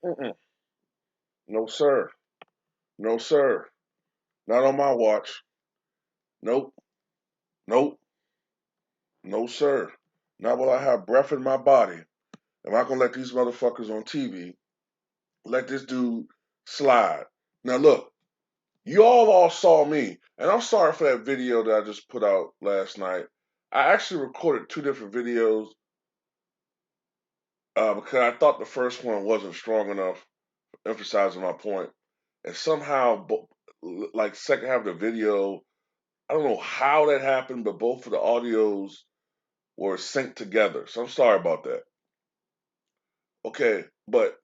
Mm-mm. No, sir. No, sir. Not on my watch. Nope. Nope. No, sir. Not while I have breath in my body. Am I gonna let these motherfuckers on TV let this dude slide? Now look, you all saw me, and I'm sorry for that video that I just put out last night. I actually recorded two different videos because I thought the first one wasn't strong enough, emphasizing my point, and somehow, like second half of the video, I don't know how that happened, but both of the audios were synced together. So I'm sorry about that. Okay, but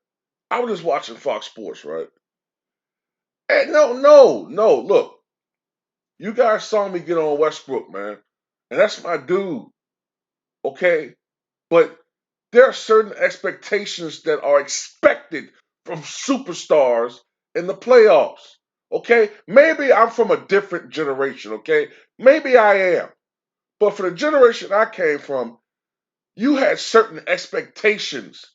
I was just watching Fox Sports, right? And no. Look, you guys saw me get on Westbrook, man, and that's my dude. Okay, but there are certain expectations that are expected from superstars in the playoffs. Okay, maybe I'm from a different generation. Okay, maybe I am, but for the generation I came from, you had certain expectations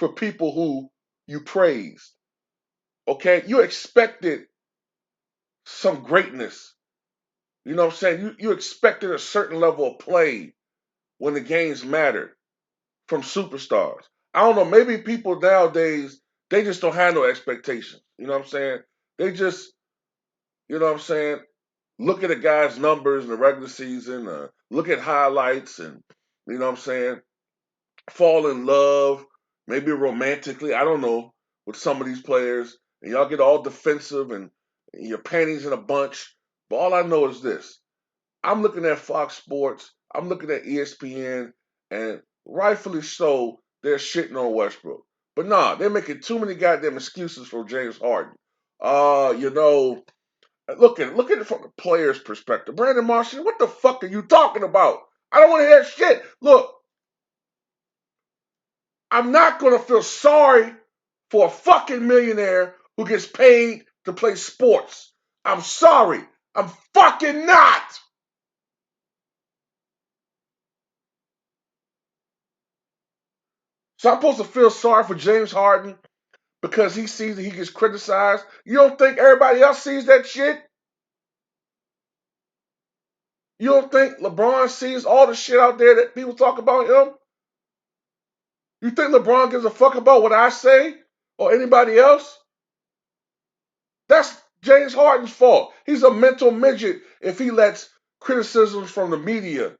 for people who you praised. Okay, you expected some greatness. You know what I'm saying? You expected a certain level of play when the games mattered from superstars. I don't know, maybe people nowadays, they just don't have no expectations. You know what I'm saying? They just, you know what I'm saying, look at a guy's numbers in the regular season, look at highlights and, you know what I'm saying, fall in love, maybe romantically, I don't know, with some of these players, and y'all get all defensive and your panties in a bunch. But all I know is this. I'm looking at Fox Sports, I'm looking at ESPN, and rightfully so, they're shitting on Westbrook. But nah, they're making too many goddamn excuses for James Harden. You know, look at it from the player's perspective. Brandon Marshall, what the fuck are you talking about? I don't want to hear shit. Look, I'm not gonna feel sorry for a fucking millionaire who gets paid to play sports. I'm sorry. I'm fucking not. So I'm supposed to feel sorry for James Harden because he sees that he gets criticized. You don't think everybody else sees that shit? You don't think LeBron sees all the shit out there that people talk about him? You think LeBron gives a fuck about what I say or anybody else? That's James Harden's fault. He's a mental midget if he lets criticisms from the media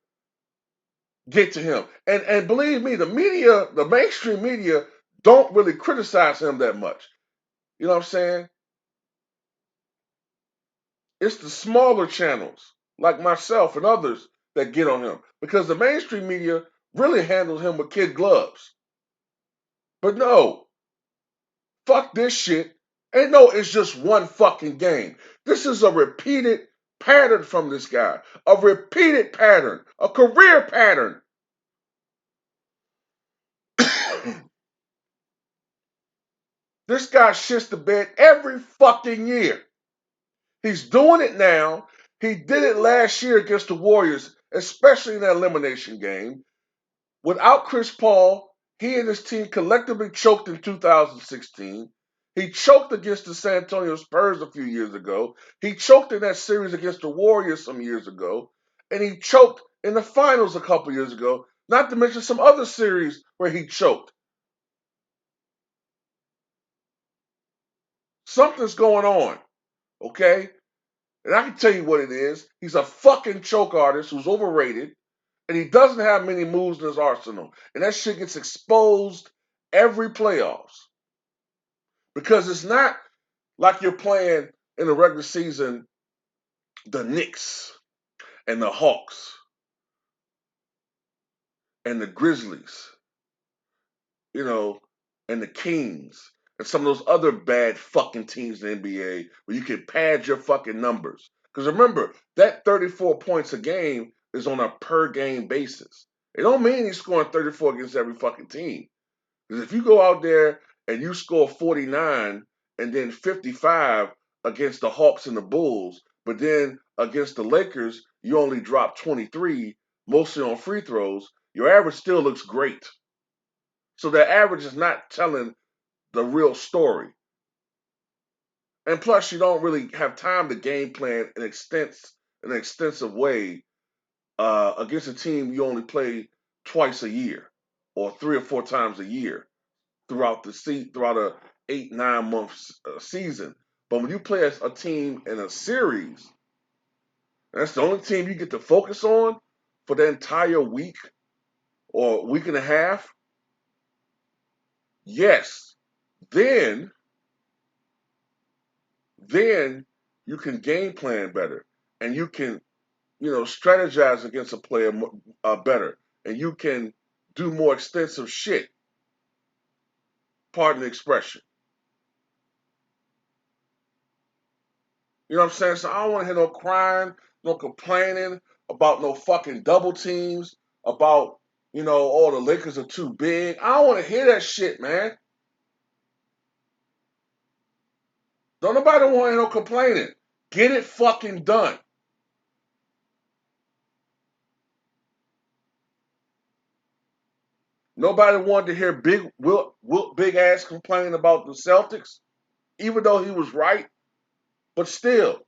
get to him. And believe me, the media, the mainstream media, don't really criticize him that much. You know what I'm saying? It's the smaller channels like myself and others that get on him because the mainstream media really handles him with kid gloves. But no, fuck this shit. And no, it's just one fucking game. This is a repeated pattern from this guy. A repeated pattern. A career pattern. This guy shits the bed every fucking year. He's doing it now. He did it last year against the Warriors, especially in that elimination game. Without Chris Paul, he and his team collectively choked in 2016. He choked against the San Antonio Spurs a few years ago. He choked in that series against the Warriors some years ago. And he choked in the finals a couple years ago, not to mention some other series where he choked. Something's going on, okay? And I can tell you what it is. He's a fucking choke artist who's overrated, and he doesn't have many moves in his arsenal. And that shit gets exposed every playoffs. Because it's not like you're playing in the regular season the Knicks and the Hawks and the Grizzlies, you know, and the Kings and some of those other bad fucking teams in the NBA where you can pad your fucking numbers. Because remember, that 34 points a game is on a per game basis. It don't mean he's scoring 34 against every fucking team. Because if you go out there and you score 49 and then 55 against the Hawks and the Bulls, but then against the Lakers, you only drop 23, mostly on free throws, your average still looks great. So that average is not telling the real story. And plus, you don't really have time to game plan in an extensive way against a team you only play twice a year or 3 or 4 times a year throughout a 8 9 month season. But when you play a team in a series, and that's the only team you get to focus on for the entire week or week and a half. Yes, then then you can game plan better, and you can strategize against a player better, and you can do more extensive shit. Pardon the expression. You know what I'm saying? So I don't want to hear no crying, no complaining about no fucking double teams, about, oh, the Lakers are too big. I don't want to hear that shit, man. Don't nobody want to hear no complaining. Get it fucking done. Nobody wanted to hear big ass complain about the Celtics, even though he was right. But still,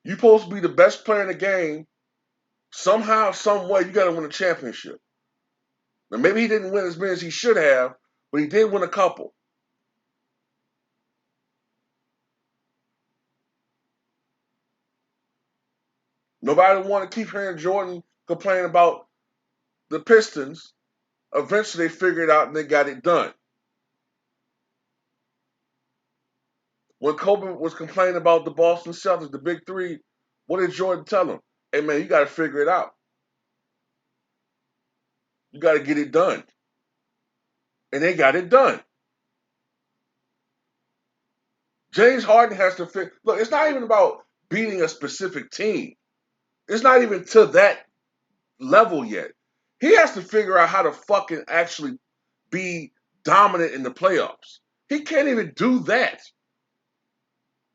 you supposed to be the best player in the game. Somehow, some way, you got to win a championship. Now, maybe he didn't win as many as he should have, but he did win a couple. Nobody want to keep hearing Jordan complain about the Pistons. Eventually, they figured it out and they got it done. When Kobe was complaining about the Boston Celtics, the big three, what did Jordan tell him? Hey, man, you got to figure it out. You got to get it done. And they got it done. James Harden has to fit. Look, it's not even about beating a specific team. It's not even to that level yet. He has to figure out how to fucking actually be dominant in the playoffs. He can't even do that.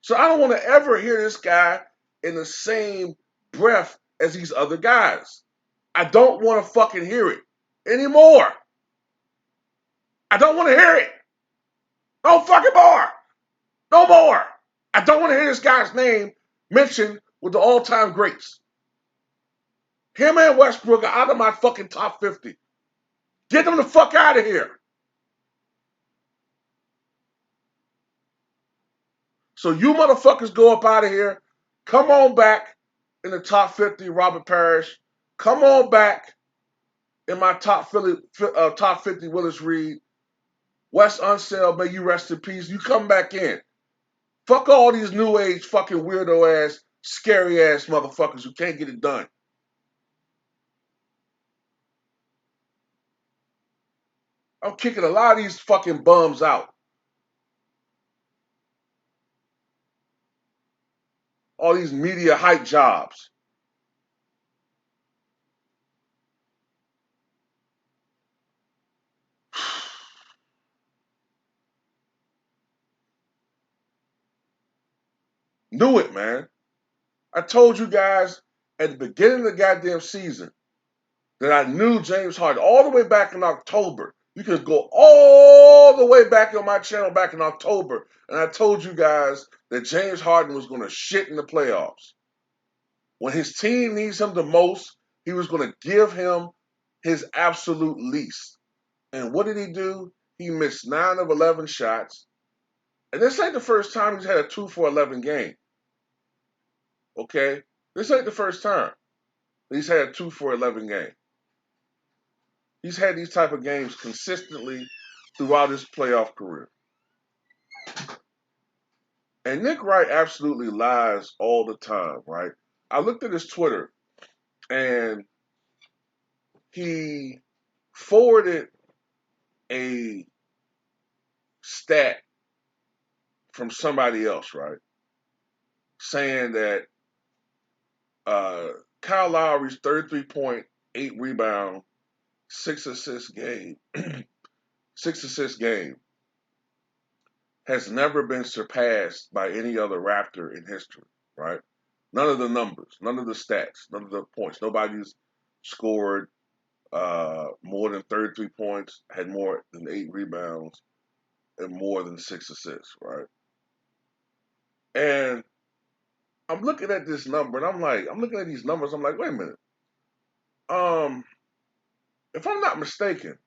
So I don't want to ever hear this guy in the same breath as these other guys. I don't want to fucking hear it anymore. I don't want to hear it. No fucking more. No more. I don't want to hear this guy's name mentioned with the all-time greats. Him and Westbrook are out of my fucking top 50. Get them the fuck out of here. So you motherfuckers go up out of here. Come on back in the top 50, Robert Parrish. Come on back in my top 50, Willis Reed. Wes Unseld, may you rest in peace. You come back in. Fuck all these new age fucking weirdo ass, scary ass motherfuckers who can't get it done. I'm kicking a lot of these fucking bums out. All these media hype jobs. Knew it, man. I told you guys at the beginning of the goddamn season that I knew James Harden all the way back in October. You can go all the way back on my channel back in October, and I told you guys that James Harden was going to shit in the playoffs. When his team needs him the most, he was going to give him his absolute least. And what did he do? He missed 9 of 11 shots. And this ain't the first time he's had a 2 for 11 game. Okay? This ain't the first time he's had a 2 for 11 game. He's had these type of games consistently throughout his playoff career. And Nick Wright absolutely lies all the time, right? I looked at his Twitter and he forwarded a stat from somebody else, right? Saying that Kyle Lowry's 33.8 rebound, 6 assist game, 6 assist game has never been surpassed by any other Raptor in history, right? None of the numbers, none of the stats, none of the points. Nobody's scored more than 33 points, had more than 8 rebounds. and more than 6 assists, right? And I'm looking at this number, and I'm looking at these numbers. I'm like, wait a minute. Um, if I'm not mistaken,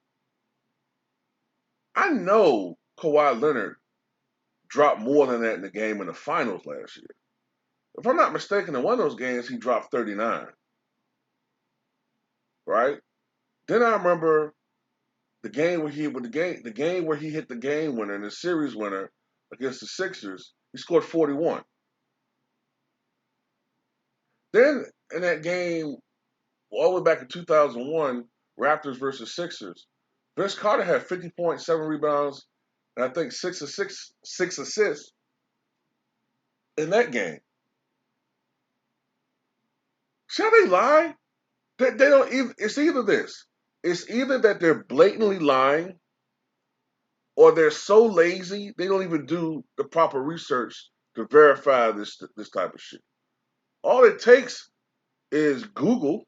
I know Kawhi Leonard dropped more than that in the game in the finals last year. If I'm not mistaken, in one of those games he dropped 39, right? Then I remember the game where he hit the game winner and the series winner against the Sixers. He scored 41. Then in that game, all the way back in 2001, Raptors versus Sixers, Vince Carter had 50.7 rebounds and I think six assists in that game. See how they lie? They don't even. It's either this. It's either that they're blatantly lying, or they're so lazy they don't even do the proper research to verify this type of shit. All it takes is Google.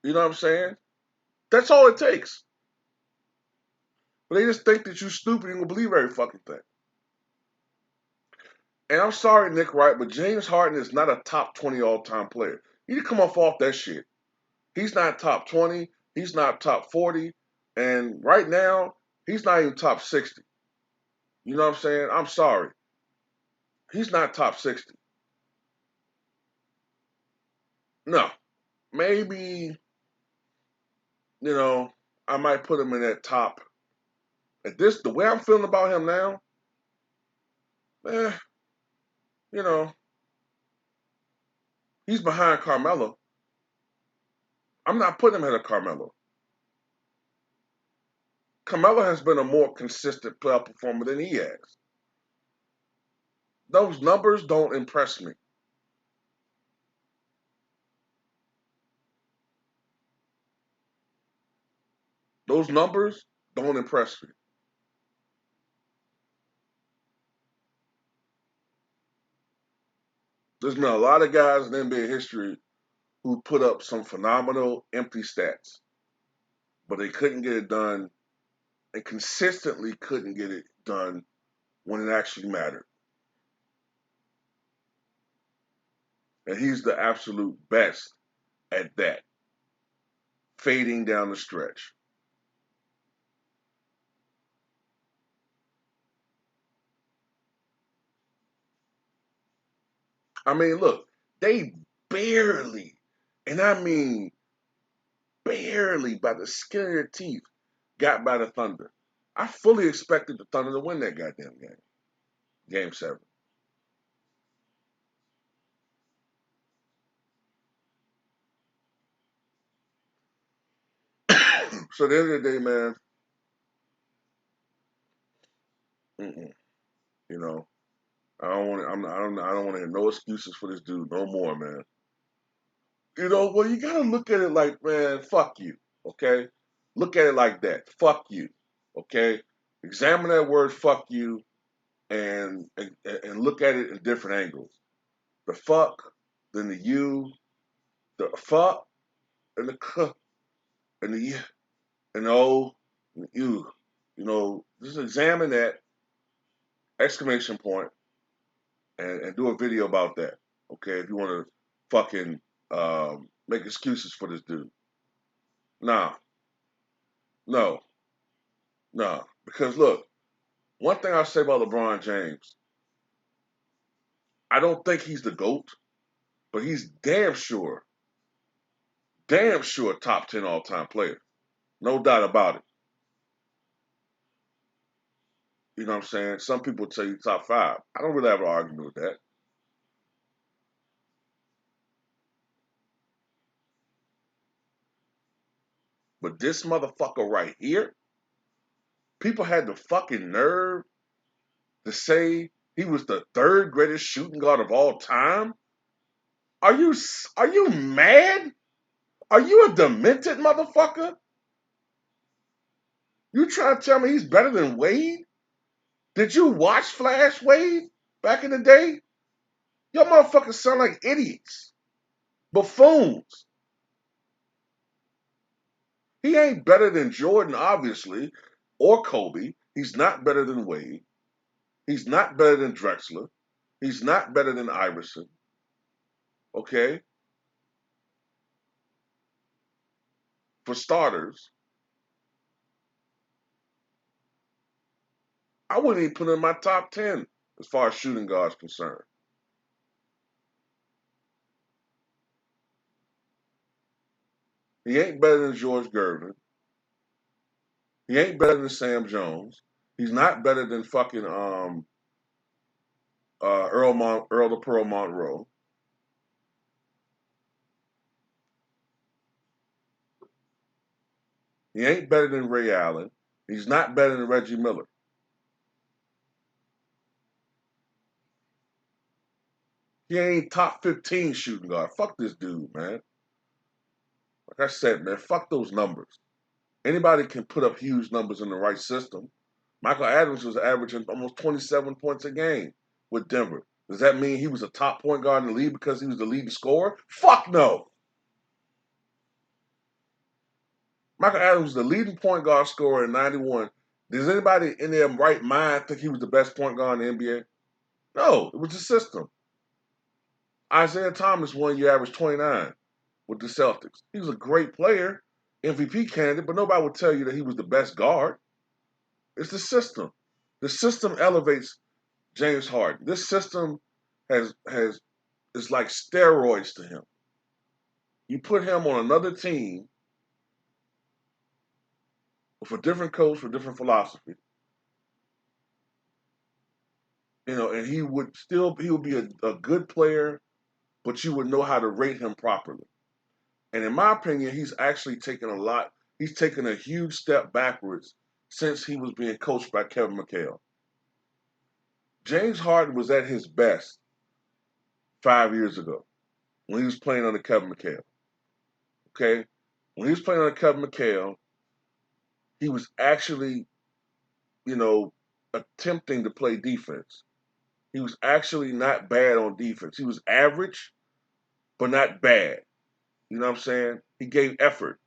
You know what I'm saying? That's all it takes. But they just think that you're stupid and gonna believe every fucking thing. And I'm sorry, Nick Wright, but James Harden is not a top 20 all-time player. You need to come off that shit. He's not top 20. He's not top 40. And right now, he's not even top 60. You know what I'm saying? I'm sorry. He's not top 60. No. Maybe, you know, I might put him in that top. The way I'm feeling about him now, eh, you know, he's behind Carmelo. I'm not putting him ahead of Carmelo. Carmelo has been a more consistent playoff performer than he has. Those numbers don't impress me. Those numbers don't impress me. There's been a lot of guys in NBA history who put up some phenomenal empty stats, but they couldn't get it done and consistently couldn't get it done when it actually mattered. And he's the absolute best at that, fading down the stretch. I mean, look, they barely, and I mean barely by the skin of their teeth, got by the Thunder. I fully expected the Thunder to win that goddamn game, game 7. So at the end of the day, man, mm-mm, you know, I don't want to. I don't want to hear no excuses for this dude no more, man. Well, you gotta look at it like, man, fuck you, okay? Look at it like that. Fuck you, okay? Examine that word, fuck you, and look at it in different angles. The fuck, then the you, the fuck, and the k, and the y, and the o, and the you. Just examine that exclamation point and do a video about that, okay? If you want to fucking make excuses for this dude. Nah, no, no. Because look, one thing I'll say about LeBron James, I don't think he's the GOAT, but he's damn sure top 10 all time player. No doubt about it. You know what I'm saying? Some people tell you top 5. I don't really have an argument with that. But this motherfucker right here, people had the fucking nerve to say he was the third greatest shooting guard of all time. Are you mad? Are you a demented motherfucker? You trying to tell me he's better than Wade? Did you watch Flash Wade back in the day? Your motherfuckers sound like idiots, buffoons. He ain't better than Jordan, obviously, or Kobe. He's not better than Wade. He's not better than Drexler. He's not better than Iverson. Okay? For starters, I wouldn't even put him in my top 10 as far as shooting guards concerned. He ain't better than George Gervin. He ain't better than Sam Jones. He's not better than fucking Earl the Pearl Monroe. He ain't better than Ray Allen. He's not better than Reggie Miller. He ain't top 15 shooting guard. Fuck this dude, man. Like I said, man, fuck those numbers. Anybody can put up huge numbers in the right system. Michael Adams was averaging almost 27 points a game with Denver. Does that mean he was a top point guard in the league because he was the leading scorer? Fuck no. Michael Adams was the leading point guard scorer in 91. Does anybody in their right mind think he was the best point guard in the NBA? No, it was the system. Isaiah Thomas 1 year averaged 29 with the Celtics. He was a great player, MVP candidate, but nobody would tell you that he was the best guard. It's the system. The system elevates James Harden. This system has is like steroids to him. You put him on another team with a different coach with different philosophy, and he would be a good player, but you would know how to rate him properly. And in my opinion, he's taken a huge step backwards since he was being coached by Kevin McHale. James Harden was at his best 5 years ago when he was playing under Kevin McHale. Okay? When he was playing under Kevin McHale, he was actually, you know, attempting to play defense. He was actually not bad on defense. He was average, but not bad. You know what I'm saying? He gave effort.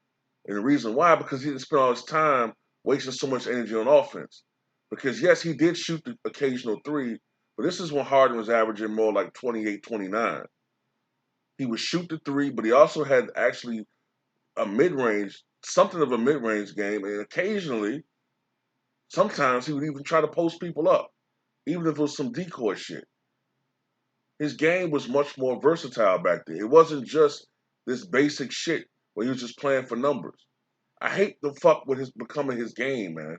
And the reason why, because he didn't spend all his time wasting so much energy on offense. Because, yes, he did shoot the occasional three, but this is when Harden was averaging more like 28, 29. He would shoot the three, but he also had actually something of a mid-range game. And occasionally, sometimes he would even try to post people up, even if it was some decoy shit. His game was much more versatile back then. It wasn't just this basic shit where he was just playing for numbers. I hate the fuck with his becoming his game, man.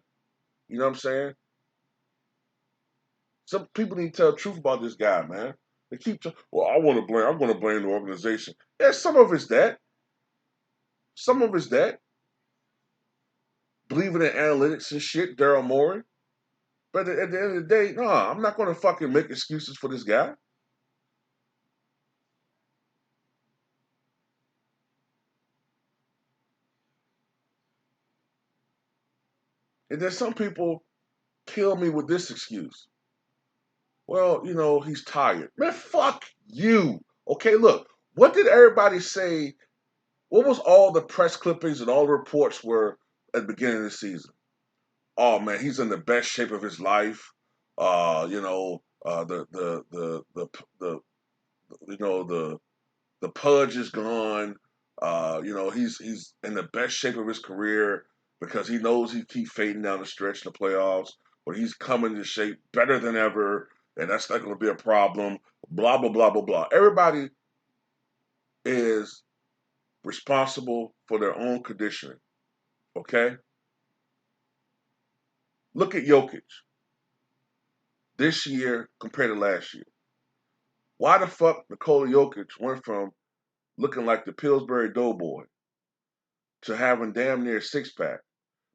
You know what I'm saying? Some people need to tell the truth about this guy, man. They keep saying, well, I'm gonna blame the organization. Yeah, some of it's that. Some of it's that. Believing in analytics and shit, Daryl Morey. But at the end of the day, no, I'm not gonna fucking make excuses for this guy. And then some people kill me with this excuse. Well, he's tired. Man, fuck you. Okay, look, what did everybody say? What was all the press clippings and all the reports were at the beginning of the season? Oh man, he's in the best shape of his life. The the pudge is gone. He's in the best shape of his career because he knows he keep fading down the stretch in the playoffs, but he's coming to shape better than ever, and that's not going to be a problem. Blah blah blah blah blah. Everybody is responsible for their own conditioning. Okay, look at Jokic this year compared to last year. Why the fuck Nikola Jokic went from looking like the Pillsbury Doughboy to having damn near a six pack,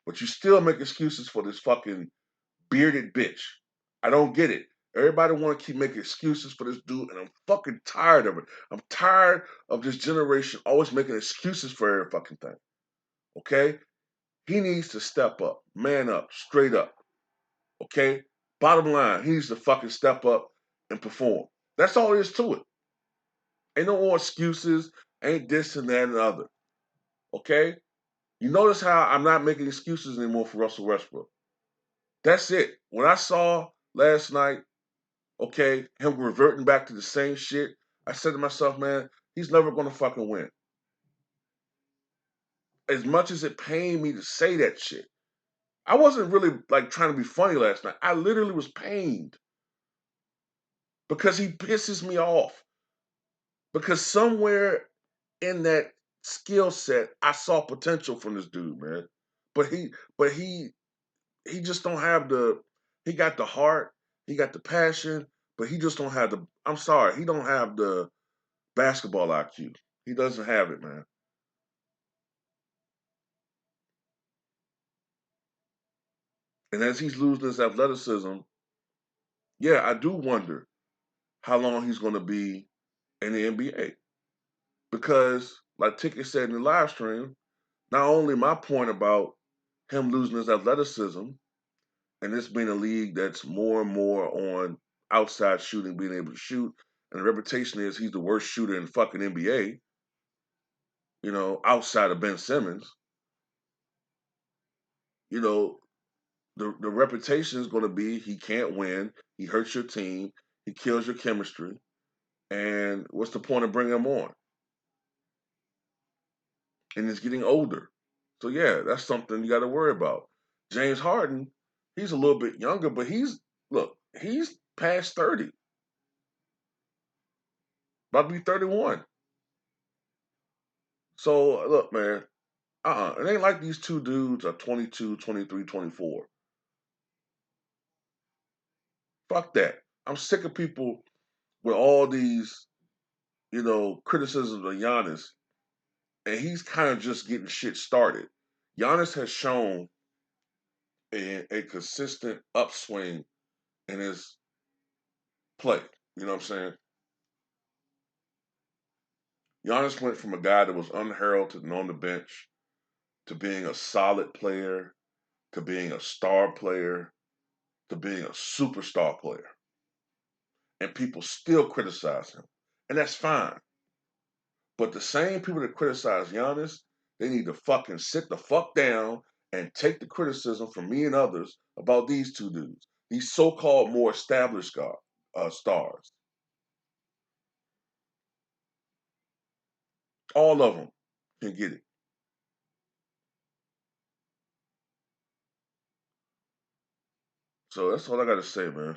but you still make excuses for this fucking bearded bitch. I don't get it. Everybody want to keep making excuses for this dude, and I'm fucking tired of it. I'm tired of this generation always making excuses for every fucking thing. Okay? He needs to step up, man up, straight up. Okay? Bottom line, he needs to fucking step up and perform. That's all there is to it. Ain't no more excuses, ain't this and that and the other. Okay? You notice how I'm not making excuses anymore for Russell Westbrook. That's it. When I saw last night, okay, him reverting back to the same shit, I said to myself, man, he's never gonna fucking win. As much as it pained me to say that shit, I wasn't really like trying to be funny last night. I literally was pained because he pisses me off. Because somewhere in that skill set, I saw potential from this dude, man. But he just don't have the. He got the heart, he got the passion, but he just don't have the. I'm sorry, he don't have the basketball IQ. He doesn't have it, man. And as he's losing his athleticism, yeah, I do wonder how long he's going to be in the NBA. Because, like Ticket said in the live stream, not only my point about him losing his athleticism and this being a league that's more and more on outside shooting, being able to shoot, and the reputation is he's the worst shooter in the fucking NBA, outside of Ben Simmons, you know, the reputation is going to be he can't win, he hurts your team, he kills your chemistry, and what's the point of bringing him on? And he's getting older. So yeah, that's something you got to worry about. James Harden, he's a little bit younger, but he's past 30, about to be 31. So look, man, it ain't like these two dudes are 22, 23, 24. Fuck that. I'm sick of people with all these, criticisms of Giannis, and he's kind of just getting shit started. Giannis has shown a consistent upswing in his play. You know what I'm saying? Giannis went from a guy that was unheralded and on the bench to being a solid player, to being a star player, to being a superstar player. And people still criticize him. And that's fine. But the same people that criticize Giannis, they need to fucking sit the fuck down and take the criticism from me and others about these two dudes, these so-called more established stars. All of them can get it. So that's all I got to say, man.